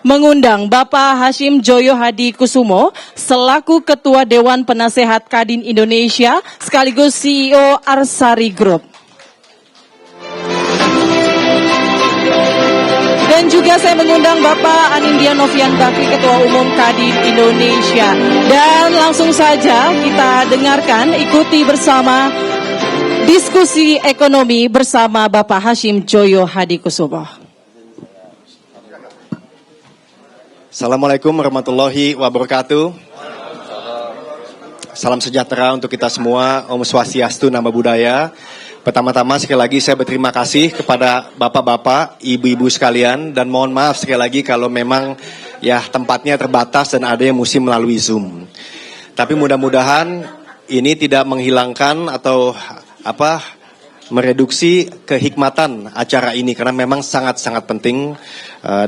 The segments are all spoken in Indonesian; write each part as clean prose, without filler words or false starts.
Mengundang Bapak Hashim Joyo Hadikusumo selaku Ketua Dewan Penasehat Kadin Indonesia sekaligus CEO Arsari Group. Dan juga saya mengundang Bapak Anindya Novian Bakri, Ketua Umum Kadin Indonesia. Dan langsung saja kita dengarkan, ikuti bersama diskusi ekonomi bersama Bapak Hashim Joyo Hadikusumo. Assalamualaikum warahmatullahi wabarakatuh. Salam sejahtera untuk kita semua. Om Swastiastu, Nama Budaya. Pertama-tama sekali lagi saya berterima kasih kepada bapak-bapak, ibu-ibu sekalian, dan mohon maaf sekali lagi kalau memang ya tempatnya terbatas dan ada yang mesti melalui Zoom. Tapi mudah-mudahan ini tidak menghilangkan atau mereduksi kehikmatan acara ini karena memang sangat-sangat penting.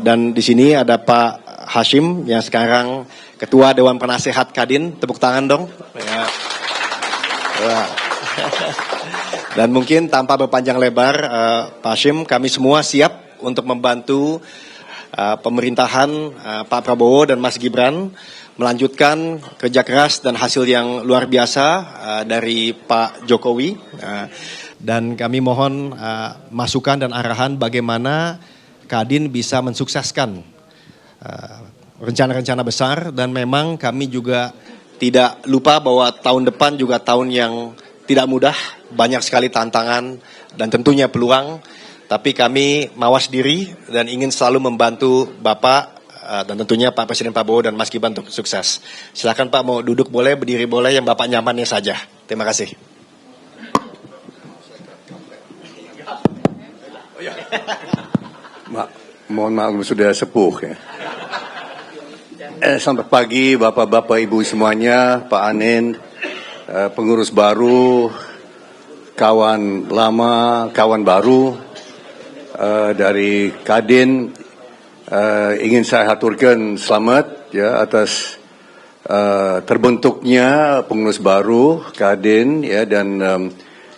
Dan di sini ada Pak Hashim yang sekarang Ketua Dewan Penasehat Kadin. Tepuk tangan dong. Ya. Dan mungkin tanpa berpanjang lebar, Pak Hashim, kami semua siap untuk membantu pemerintahan Pak Prabowo dan Mas Gibran melanjutkan kerja keras dan hasil yang luar biasa dari Pak Jokowi. Dan kami mohon masukan dan arahan bagaimana Kadin bisa mensukseskan rencana-rencana besar. Dan memang kami juga tidak lupa bahwa tahun depan juga tahun yang tidak mudah, banyak sekali tantangan dan tentunya peluang. Tapi kami mawas diri dan ingin selalu membantu Bapak dan tentunya Pak Presiden Prabowo dan Mas Gibran untuk sukses. Silakan Pak, mau duduk boleh, berdiri boleh, yang Bapak nyamannya saja. Terima kasih. Mohon maaf sudah sepuh ya. Selamat pagi Bapak-Bapak Ibu semuanya, Pak Anin, pengurus baru, kawan lama, kawan baru dari Kadin. Ingin saya haturkan selamat ya atas terbentuknya pengurus baru Kadin ya, dan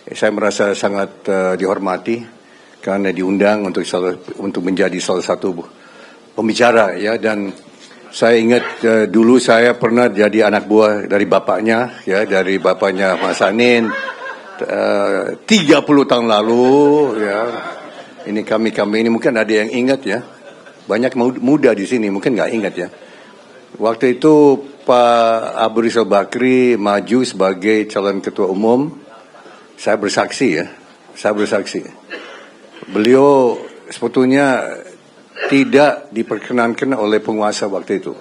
saya merasa sangat dihormati karena diundang untuk menjadi salah satu pembicara ya. Dan saya ingat dulu saya pernah jadi anak buah dari bapaknya ya, dari bapaknya Mas Anin 30 tahun lalu ya. Ini kami ini mungkin ada yang ingat ya. Banyak muda di sini mungkin nggak ingat ya. Waktu itu Pak Abu Rizal Bakri maju sebagai calon ketua umum. Saya bersaksi ya. Saya bersaksi. Beliau sebetulnya tidak diperkenankan oleh penguasa waktu itu.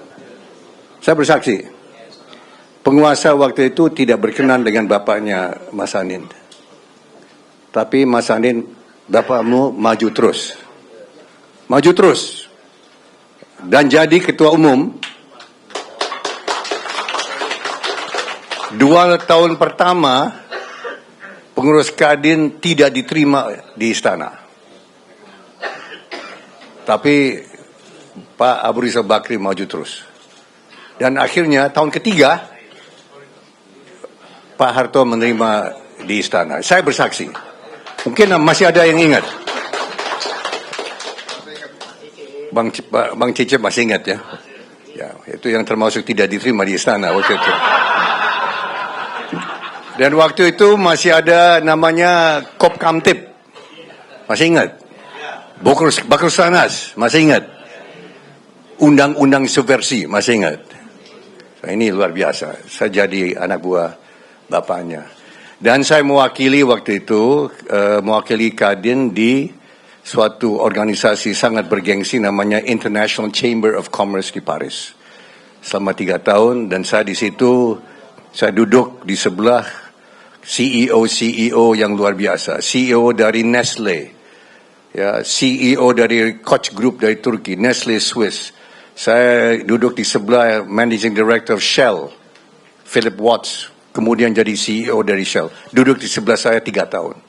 Saya bersaksi. Penguasa waktu itu tidak berkenan dengan bapaknya Mas Anin. Tapi Mas Anin, bapakmu maju terus. Maju terus. Dan jadi ketua umum. 2 tahun pertama pengurus Kadin tidak diterima di istana. Tapi Pak Abu Rizal Bakri maju terus. Dan akhirnya tahun ketiga Pak Harto menerima di istana. Saya bersaksi. Mungkin masih ada yang ingat. Bang Cicep masih ingat ya. Ya, itu yang termasuk tidak diterima di istana waktu itu. Dan waktu itu masih ada namanya Kop Kamtip. Masih ingat? Bakrus Sanas, masih ingat? Undang-undang subversi, masih ingat? Ini luar biasa. Saya jadi anak buah bapaknya. Dan saya mewakili waktu itu, mewakili Kadin di suatu organisasi sangat bergengsi namanya International Chamber of Commerce di Paris. Selama 3 tahun, dan saya di situ, saya duduk di sebelah CEO yang luar biasa. CEO dari Nestle. Ya, CEO dari Koç Group dari Turki, Nestle Swiss. Saya duduk di sebelah Managing Director of Shell, Philip Watts, kemudian jadi CEO dari Shell. Duduk di sebelah saya 3 tahun.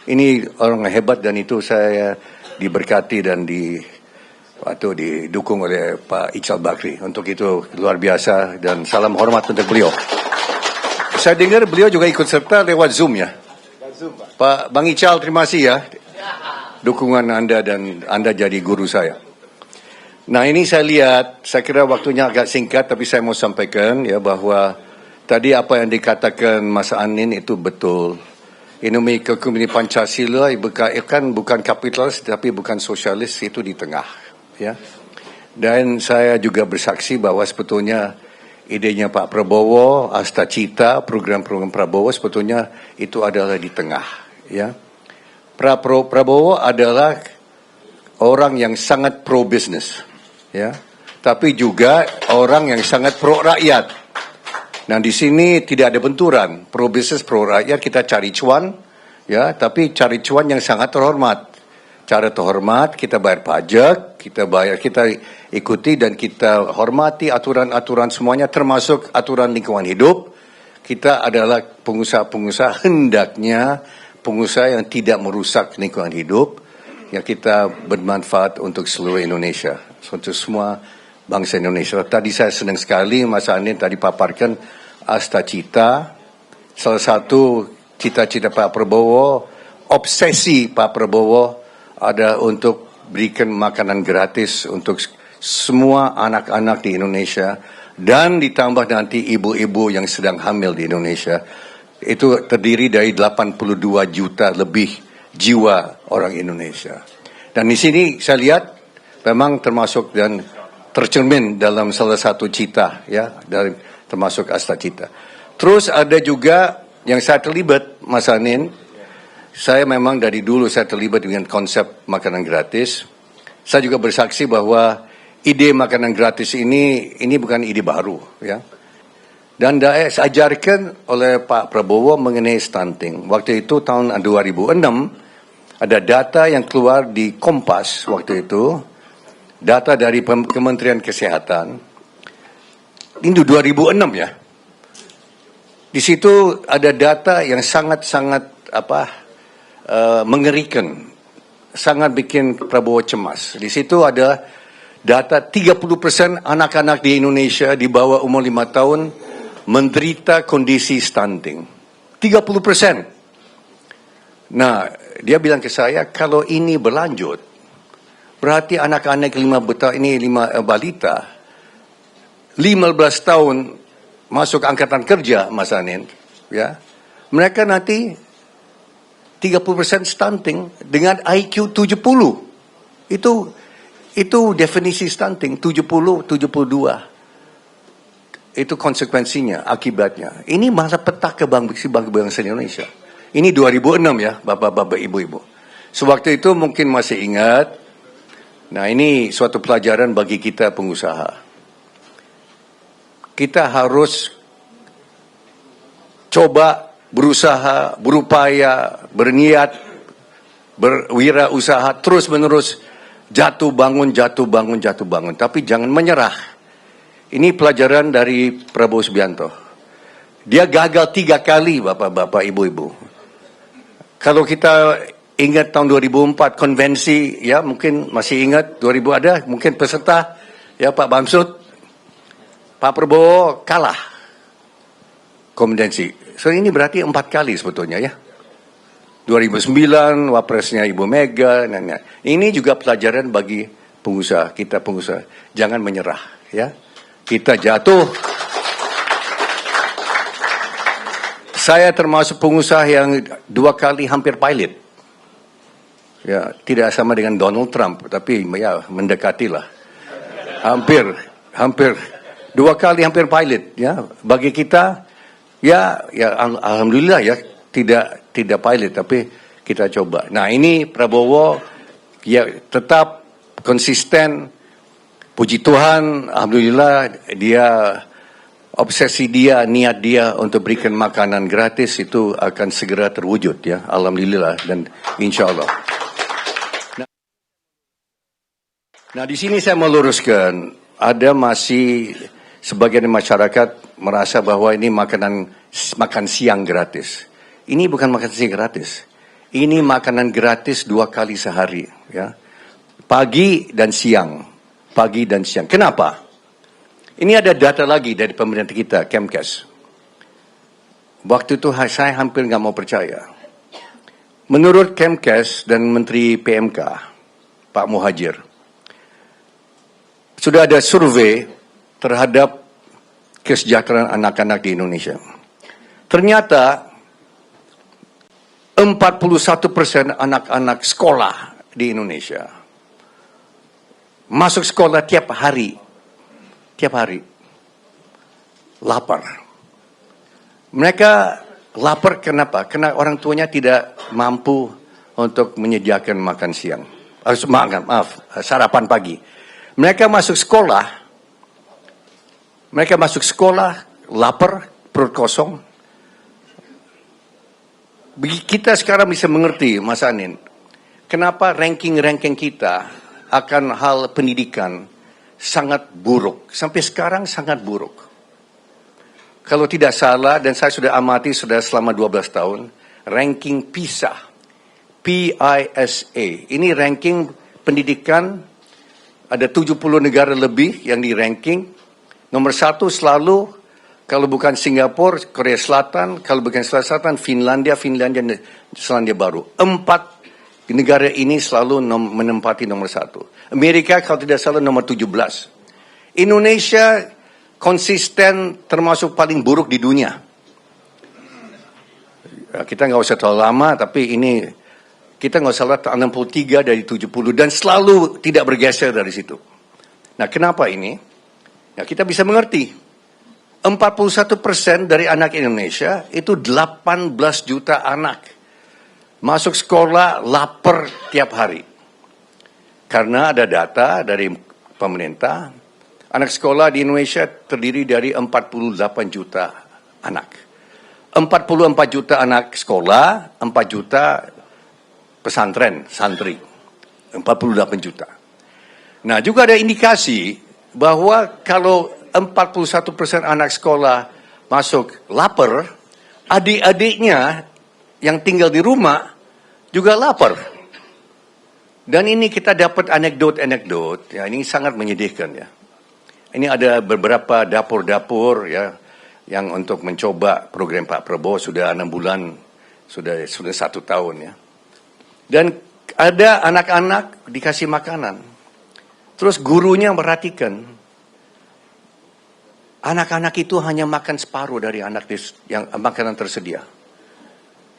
Ini orang hebat dan itu saya diberkati dan didukung oleh Pak Iqbal Bakri. Untuk itu luar biasa dan salam hormat untuk beliau. Saya dengar beliau juga ikut serta lewat Zoom ya. Pak Bang Iqbal, terima kasih ya. Dukungan Anda dan Anda jadi guru saya. Nah ini saya lihat, saya kira waktunya agak singkat, tapi saya mau sampaikan ya bahwa tadi apa yang dikatakan Mas Anin itu betul. Ekonomi Pancasila kan bukan kapitalis tapi bukan sosialis, itu di tengah. Ya. Dan saya juga bersaksi bahwa sebetulnya idenya Pak Prabowo, Asta Cita, program-program Prabowo sebetulnya itu adalah di tengah. Ya. Prabowo adalah orang yang sangat pro business, ya, tapi juga orang yang sangat pro rakyat. Nah di sini tidak ada benturan, pro business, pro rakyat, kita cari cuan, ya, tapi cari cuan yang sangat terhormat. Cara terhormat, kita bayar pajak, kita ikuti dan kita hormati aturan-aturan semuanya, termasuk aturan lingkungan hidup. Kita adalah pengusaha-pengusaha, hendaknya pengusaha yang tidak merusak lingkungan hidup, yang kita bermanfaat untuk seluruh Indonesia, untuk semua bangsa Indonesia. Tadi saya senang sekali Mas Anin tadi paparkan Asta Cita, salah satu cita-cita Pak Prabowo, obsesi Pak Prabowo ada untuk berikan makanan gratis untuk semua anak-anak di Indonesia dan ditambah nanti ibu-ibu yang sedang hamil di Indonesia. Itu terdiri dari 82 juta lebih jiwa orang Indonesia. Dan di sini saya lihat memang termasuk dan tercermin dalam salah satu cita, ya, dari termasuk Asta Cita. Terus ada juga yang saya terlibat, Mas Anin. Saya memang dari dulu saya terlibat dengan konsep makanan gratis. Saya juga bersaksi bahwa ide makanan gratis ini bukan ide baru, ya. Dan saya ajarkan oleh Pak Prabowo mengenai stunting. Waktu itu tahun 2006 ada data yang keluar di Kompas waktu itu. Data dari Kementerian Kesehatan, ini 2006 ya. Di situ ada data yang sangat-sangat mengerikan, sangat bikin Prabowo cemas. Di situ ada data 30% anak-anak di Indonesia di bawah umur 5 tahun menderita kondisi stunting. 30%. Nah, dia bilang ke saya, kalau ini berlanjut, berarti anak-anak 5 balita 15 tahun masuk angkatan kerja, Mas Anin, ya. Mereka nanti 30% stunting dengan IQ 70. Itu definisi stunting 72. Itu konsekuensinya, akibatnya. Ini masa petaka bangsa Indonesia. Ini 2006 ya, bapak-bapak, ibu-ibu. Sewaktu itu mungkin masih ingat. Nah ini suatu pelajaran bagi kita pengusaha. Kita harus coba berusaha, berupaya, berniat, berwirausaha, terus-menerus jatuh bangun. Tapi jangan menyerah. Ini pelajaran dari Prabowo Subianto. Dia gagal 3 kali, bapak-bapak, ibu-ibu. Kalau kita ingat tahun 2004 konvensi, ya mungkin masih ingat 2000 ada mungkin peserta, ya Pak Bamsud, Pak Prabowo kalah konvensi. So ini berarti 4 kali sebetulnya ya. 2009 wapresnya Ibu Mega. Ini juga pelajaran bagi pengusaha, kita pengusaha, jangan menyerah ya. Kita jatuh. Saya termasuk pengusaha yang 2 kali hampir pilot. Ya, tidak sama dengan Donald Trump, tapi ya mendekatilah. Hampir 2 kali hampir pilot ya. Bagi kita ya alhamdulillah ya tidak pilot tapi kita coba. Nah, ini Prabowo ya tetap konsisten. Puji Tuhan, alhamdulillah dia obsesi dia, niat dia untuk berikan makanan gratis itu akan segera terwujud ya. Alhamdulillah dan insyaallah. Nah, di sini saya meluruskan, ada masih sebagian masyarakat merasa bahwa ini makan siang gratis. Ini bukan makan siang gratis. Ini makanan gratis 2 kali sehari, ya. Pagi dan siang. Kenapa? Ini ada data lagi dari pemerintah kita, Kemkes. Waktu itu saya hampir nggak mau percaya. Menurut Kemkes dan Menteri PMK, Pak Muhajir, sudah ada survei terhadap kesejahteraan anak-anak di Indonesia. Ternyata 41% anak-anak sekolah di Indonesia masuk sekolah tiap hari lapar. Mereka lapar kenapa? Karena orang tuanya tidak mampu untuk menyediakan makan siang. Sarapan pagi. Mereka masuk sekolah lapar, perut kosong. Kita sekarang bisa mengerti, Mas Anin, kenapa ranking kita akan hal pendidikan sangat buruk. Sampai sekarang sangat buruk. Kalau tidak salah, dan saya sudah amati sudah selama 12 tahun, ranking PISA, PISA. Ini ranking pendidikan, ada 70 negara lebih yang di ranking. Nomor 1 selalu, kalau bukan Singapura, Korea Selatan, kalau bukan Selatan, Finlandia, Selandia Baru. 4 negara ini selalu menempati nomor 1. Amerika kalau tidak salah nomor 17. Indonesia konsisten termasuk paling buruk di dunia. Kita nggak usah terlalu lama, tapi ini kita nggak salah 63 dari 70 dan selalu tidak bergeser dari situ. Nah, kenapa ini? Ya, kita bisa mengerti. 41% dari anak Indonesia itu 18 juta anak masuk sekolah lapar tiap hari. Karena ada data dari pemerintah, anak sekolah di Indonesia terdiri dari 48 juta anak. 44 juta anak sekolah, 4 juta pesantren, santri. 48 juta. Nah, juga ada indikasi bahwa kalau 41% anak sekolah masuk lapar, adik-adiknya yang tinggal di rumah juga lapar. Dan ini kita dapat anekdot, ya ini sangat menyedihkan ya. Ini ada beberapa dapur-dapur ya yang untuk mencoba program Pak Prabowo sudah 6 bulan, sudah 1 tahun ya. Dan ada anak-anak dikasih makanan. Terus gurunya merhatikan. Anak-anak itu hanya makan separuh dari anak yang makanan tersedia.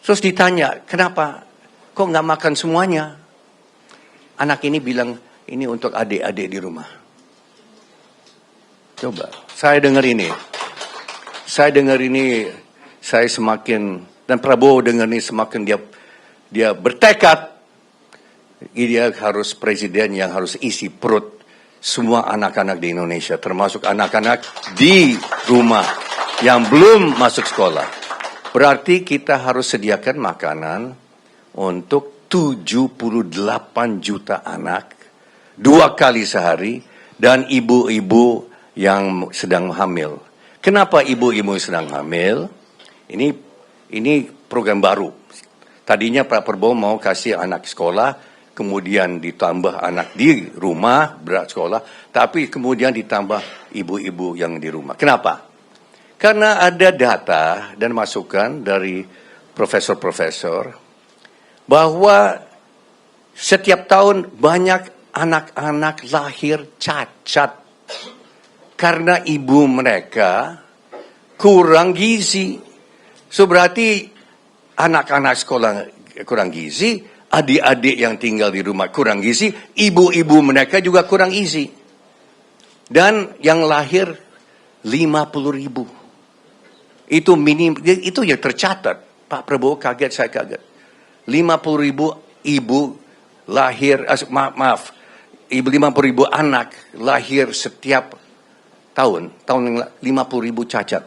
Terus ditanya, kenapa? Kok nggak makan semuanya? Anak ini bilang, ini untuk adik-adik di rumah. Coba, saya dengar ini, saya semakin, dan Prabowo dengar ini semakin dia bertekad, dia harus presiden yang harus isi perut semua anak-anak di Indonesia, termasuk anak-anak di rumah yang belum masuk sekolah. Berarti kita harus sediakan makanan untuk 78 juta anak 2 kali sehari dan ibu-ibu yang sedang hamil. Kenapa ibu-ibu sedang hamil? Ini program baru. Tadinya Pak Prabowo mau kasih anak sekolah, kemudian ditambah anak di rumah berat sekolah, tapi kemudian ditambah ibu-ibu yang di rumah. Kenapa? Karena ada data dan masukan dari profesor-profesor bahwa setiap tahun banyak anak-anak lahir cacat karena ibu mereka kurang gizi. So berarti anak-anak sekolah kurang gizi, adik-adik yang tinggal di rumah kurang gizi, ibu-ibu mereka juga kurang gizi. Dan yang lahir 50.000. Itu yang tercatat. Pak Prabowo kaget, saya kaget. 50.000 ibu lahir, 50.000 anak lahir setiap tahun 50.000 cacat.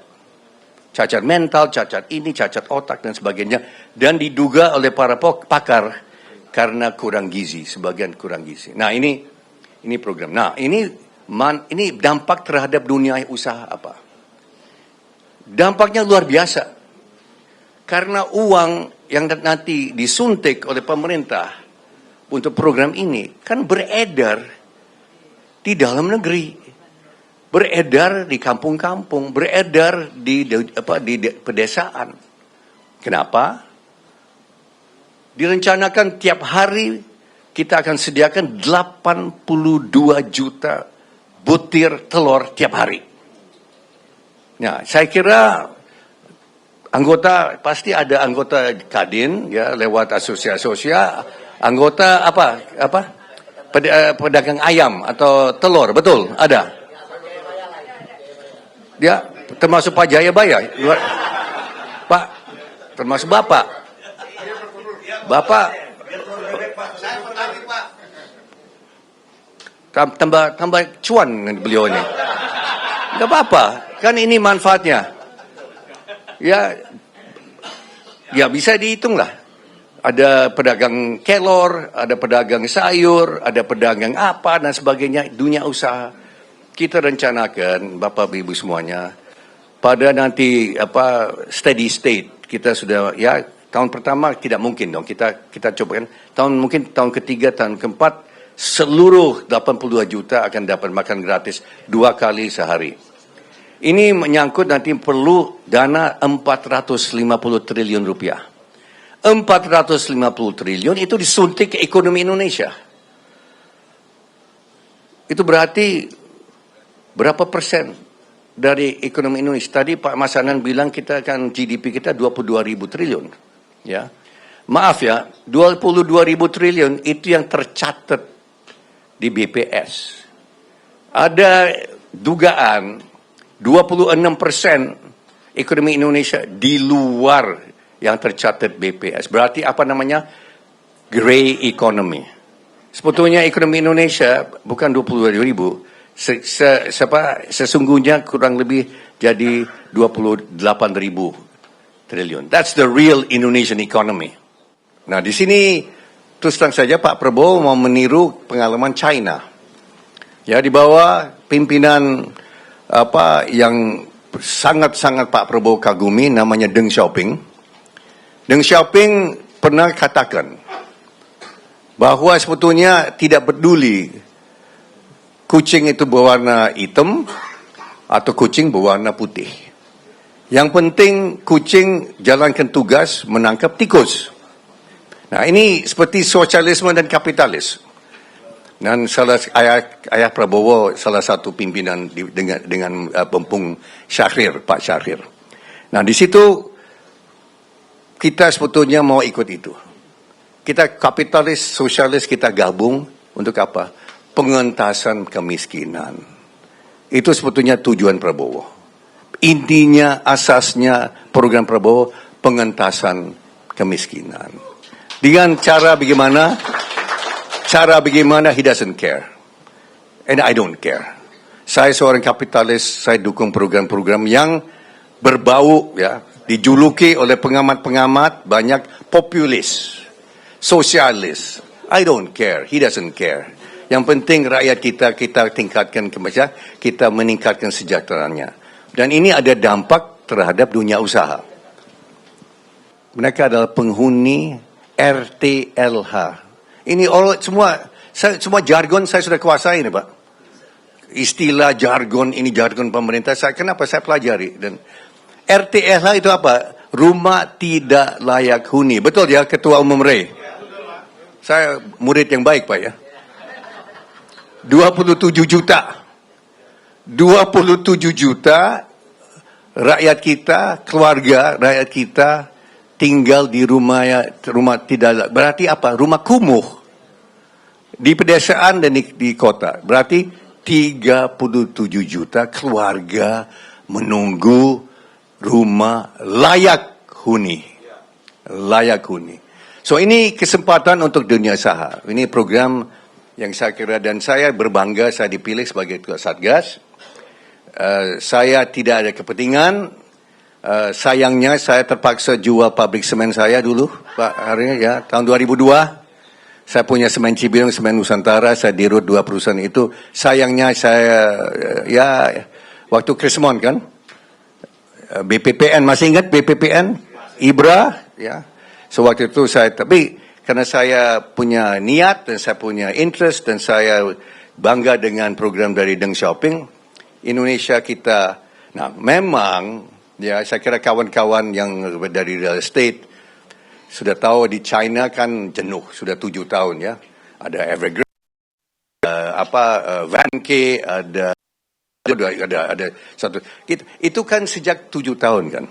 Cacat mental, cacat ini, cacat otak dan sebagainya. Dan diduga oleh para pakar karena kurang gizi, sebagian kurang gizi. Nah, ini program. Nah, ini dampak terhadap dunia usaha apa? Dampaknya luar biasa. Karena uang yang nanti disuntik oleh pemerintah untuk program ini kan beredar di dalam negeri, beredar di kampung-kampung, beredar di pedesaan. Kenapa? Direncanakan tiap hari kita akan sediakan 82 juta butir telur tiap hari. Nah, saya kira anggota pasti ada anggota Kadin ya lewat asosiasi anggota pedagang ayam atau telur, betul? Ada. Ya, termasuk Pak Jayabaya. Pak, termasuk Bapak. Tambah cuan beliau ini. Enggak apa-apa, kan ini manfaatnya. Ya bisa dihitung lah. Ada pedagang kelor, ada pedagang sayur, ada pedagang apa dan sebagainya, dunia usaha. Kita rencanakan, Bapak Ibu semuanya, pada nanti steady state kita sudah ya tahun pertama tidak mungkin dong kita cobakan tahun ketiga, tahun keempat seluruh 82 juta akan dapat makan gratis 2 kali sehari. Ini menyangkut nanti perlu dana 450 triliun rupiah. 450 triliun itu disuntik ke ekonomi Indonesia. Itu berarti berapa persen dari ekonomi Indonesia? Tadi Pak Mas Anan bilang kita akan GDP kita 22.000 triliun. Ya. Maaf ya, 22.000 triliun itu yang tercatat di BPS. Ada dugaan 26% ekonomi Indonesia di luar yang tercatat BPS. Berarti apa namanya? Gray economy. Sebetulnya ekonomi Indonesia bukan 22.000. Sesungguhnya kurang lebih jadi 28.000 triliun. That's the real Indonesian economy. Nah, di sini terus terang saja Pak Prabowo mau meniru pengalaman China. Ya, di bawah pimpinan yang sangat-sangat Pak Prabowo kagumi namanya Deng Xiaoping. Deng Xiaoping pernah katakan bahwa sebetulnya tidak peduli kucing itu berwarna hitam atau kucing berwarna putih. Yang penting kucing jalankan tugas menangkap tikus. Nah, ini seperti sosialisme dan kapitalis. Dan ayah Prabowo salah satu pimpinan dengan Pempung Syahrir, Pak Syahrir. Nah, di situ kita sebetulnya mau ikut itu. Kita kapitalis, sosialis kita gabung untuk apa? Pengentasan kemiskinan. Itu sebetulnya tujuan Prabowo. Intinya, asasnya program Prabowo pengentasan kemiskinan. Dengan cara bagaimana? Cara bagaimana he doesn't care. And I don't care. Saya seorang kapitalis, saya dukung program-program yang berbau, ya, dijuluki oleh pengamat-pengamat banyak populis, sosialis. I don't care, he doesn't care. Yang penting rakyat kita tingkatkan kemajuan, kita meningkatkan sejahteraannya. Dan ini ada dampak terhadap dunia usaha. Mereka adalah penghuni RTLH. Ini semua jargon saya sudah kuasai ini, Pak. Istilah jargon ini jargon pemerintah. Kenapa saya pelajari? Dan RTLH itu apa? Rumah tidak layak huni. Betul ya, Ketua Umum Ray? Saya murid yang baik, Pak ya. 27 juta. 27 juta rakyat kita, keluarga rakyat kita tinggal di rumah tidak, berarti apa? Rumah kumuh di pedesaan dan di kota. Berarti 37 juta keluarga menunggu rumah layak huni. Layak huni. So ini kesempatan untuk dunia usaha. Ini program yang saya kira, dan saya berbangga saya dipilih sebagai Ketua Satgas. Saya tidak ada kepentingan. Sayangnya saya terpaksa jual pabrik semen saya dulu, Pak Hari, ya, tahun 2002. Saya punya semen Cibinong, semen Nusantara, saya dirut 2 perusahaan itu. Sayangnya saya, ya, waktu Krismon kan, BPPN, masih ingat BPPN? Ibra, ya. So waktu itu tapi karena saya punya niat dan saya punya interest dan saya bangga dengan program dari Deng Xiaoping, Indonesia kita, nah memang, ya, saya kira kawan-kawan yang dari real estate sudah tahu di China kan jenuh, sudah 7 tahun ya. Ada Evergrande, Vanke, ada satu. Itu kan sejak 7 tahun kan.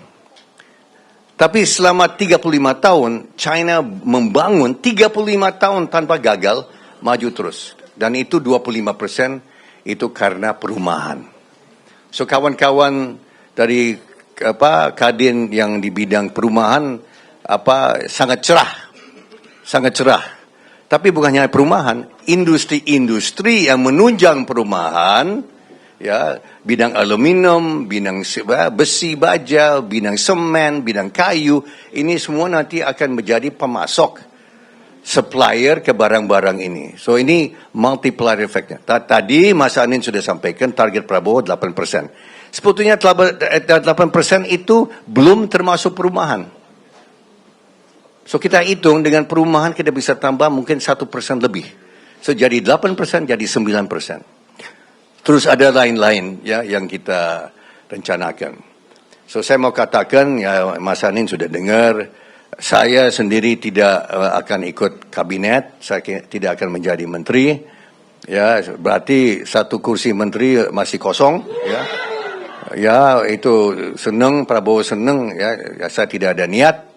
Tapi selama 35 tahun, China membangun 35 tahun tanpa gagal, maju terus. Dan itu 25% itu karena perumahan. So kawan-kawan dari Kadin yang di bidang perumahan sangat cerah. Tapi bukan hanya perumahan, industri-industri yang menunjang perumahan, ya, bidang aluminium, bidang besi baja, bidang semen, bidang kayu, ini semua nanti akan menjadi pemasok supplier ke barang-barang ini. So ini multiplier effect-nya. Tadi Mas Anin sudah sampaikan target Prabowo 8%. Sebetulnya 8% itu belum termasuk perumahan. So kita hitung dengan perumahan kita bisa tambah mungkin 1% lebih. So jadi 8% jadi 9%. Terus ada lain-lain ya yang kita rencanakan. So saya mau katakan ya Mas Anin sudah dengar, saya sendiri tidak akan ikut kabinet, saya tidak akan menjadi menteri. Ya, berarti satu kursi menteri masih kosong ya. Ya, itu senang Prabowo senang ya saya tidak ada niat.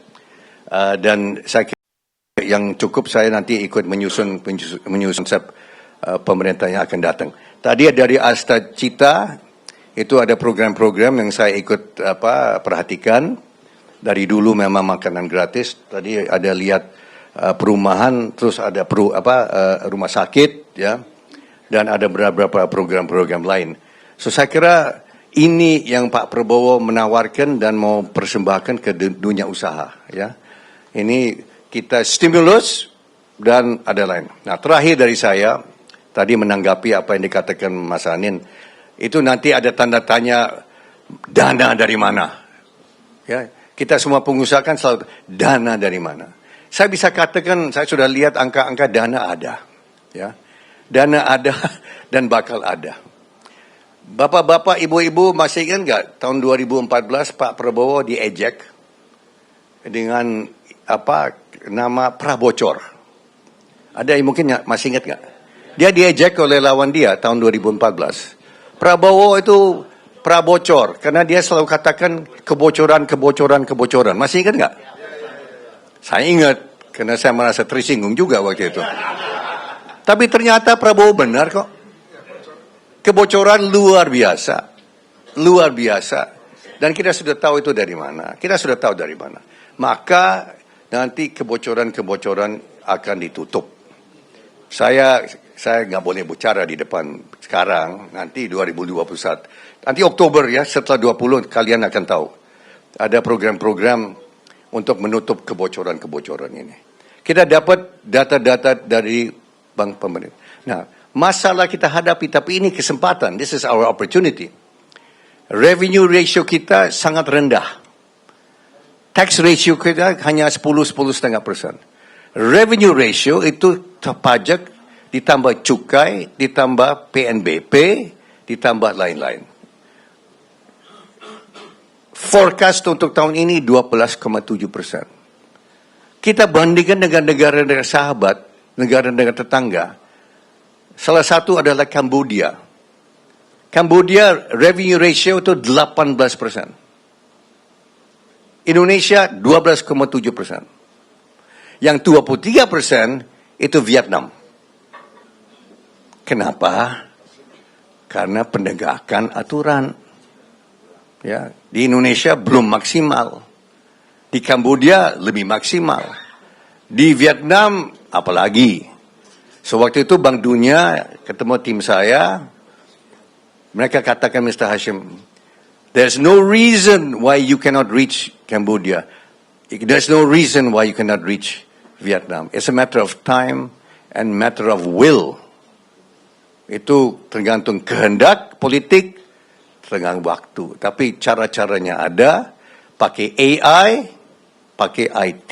Dan saya kira yang cukup saya nanti ikut menyusun konsep pemerintah yang akan datang. Tadi dari Asta Cita itu ada program-program yang saya ikut perhatikan. Dari dulu memang makanan gratis. Tadi ada lihat perumahan, terus ada rumah sakit, ya, dan ada beberapa program-program lain. So saya kira ini yang Pak Prabowo menawarkan dan mau persembahkan ke dunia usaha, ya. Ini kita stimulus dan ada lain. Nah, terakhir dari saya, tadi menanggapi apa yang dikatakan Mas Anin, itu nanti ada tanda tanya dana dari mana. Ya, kita semua pengusaha kan selalu dana dari mana. Saya bisa katakan, saya sudah lihat angka-angka dana ada. Ya, dana ada dan bakal ada. Bapak-bapak, ibu-ibu masih ingat nggak tahun 2014 Pak Prabowo diejek dengan nama prabocor. Ada yang mungkin masih ingat nggak? Dia diejek oleh lawan dia tahun 2014. Prabowo itu prabocor karena dia selalu katakan kebocoran. Masih ingat nggak? Saya ingat karena saya merasa tersinggung juga waktu itu. Tapi ternyata Prabowo benar kok. Kebocoran luar biasa. Dan kita sudah tahu itu dari mana. Maka nanti kebocoran akan ditutup. Saya nggak boleh bicara di depan sekarang, nanti 2021. Nanti Oktober ya, setelah 20 kalian akan tahu. Ada program-program untuk menutup kebocoran ini. Kita dapat data-data dari bank pemerintah. Nah, masalah kita hadapi, tapi ini kesempatan. This is our opportunity. Revenue ratio kita sangat rendah. Tax ratio kita hanya 10,5%. Revenue ratio itu pajak ditambah cukai, ditambah PNBP, ditambah lain-lain. Forecast untuk tahun ini 12,7%. Kita bandingkan dengan negara-negara sahabat, negara-negara tetangga. Salah satu adalah Kambodia. Kambodia revenue ratio itu 18%. Indonesia 12,7%. Yang 23% itu Vietnam. Kenapa? Karena penegakan aturan. Ya, di Indonesia belum maksimal. Di Kambodia lebih maksimal. Di Vietnam apalagi. So waktu itu Bank Dunia ketemu tim saya, mereka katakan Mr. Hashim, there's no reason why you cannot reach Cambodia. There's no reason why you cannot reach Vietnam. It's a matter of time and matter of will. Itu tergantung kehendak politik, tergantung waktu. Tapi cara-caranya ada, pakai AI, pakai IT,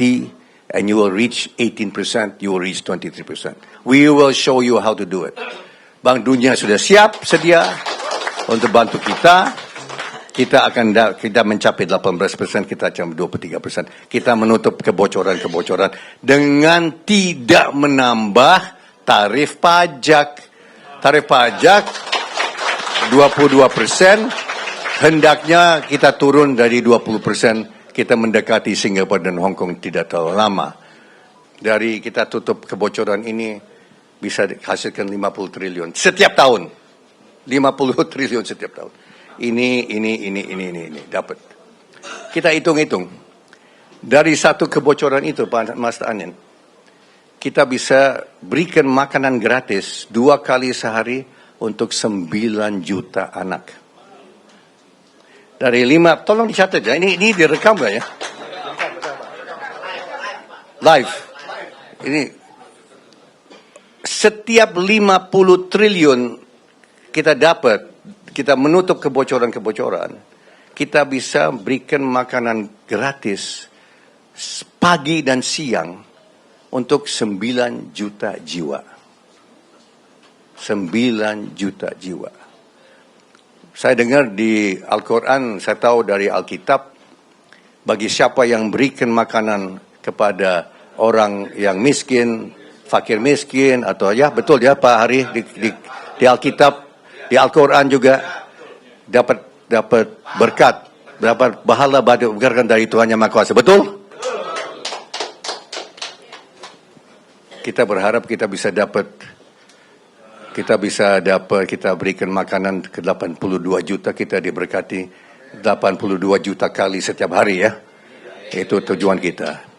and you will reach 18%, you will reach 23%. We will show you how to do it. Bank Dunia sudah sedia untuk bantu kita. Kita mencapai 18%, kita akan 23%. Kita menutup kebocoran dengan tidak menambah tarif pajak. tarif pajak 22%, hendaknya kita turun dari 20%, kita mendekati Singapura dan Hong Kong tidak terlalu lama. Dari kita tutup kebocoran ini bisa hasilkan 50 triliun setiap tahun. 50 triliun setiap tahun. Ini dapat. Kita hitung-hitung. Dari satu kebocoran itu, Pak Mas Anin, kita bisa berikan makanan gratis 2 kali sehari untuk 9 juta anak. Dari 5, tolong dicatat ya, ini direkam gak ya? Live. Ini setiap 50 triliun kita dapat, kita menutup kebocoran-kebocoran, kita bisa berikan makanan gratis pagi dan siang untuk 9 juta jiwa. 9 juta jiwa. Saya dengar di Al-Quran, saya tahu dari Alkitab, bagi siapa yang berikan makanan kepada orang yang miskin, fakir miskin, atau ya betul ya Pak Hari, di Alkitab, di Al-Quran juga dapat berkat, dapat pahala berikan dari Tuhan Yang Maha Kuasa. Betul? Kita berharap kita berikan makanan ke 82 juta, kita diberkati 82 juta kali setiap hari ya. Itu tujuan kita.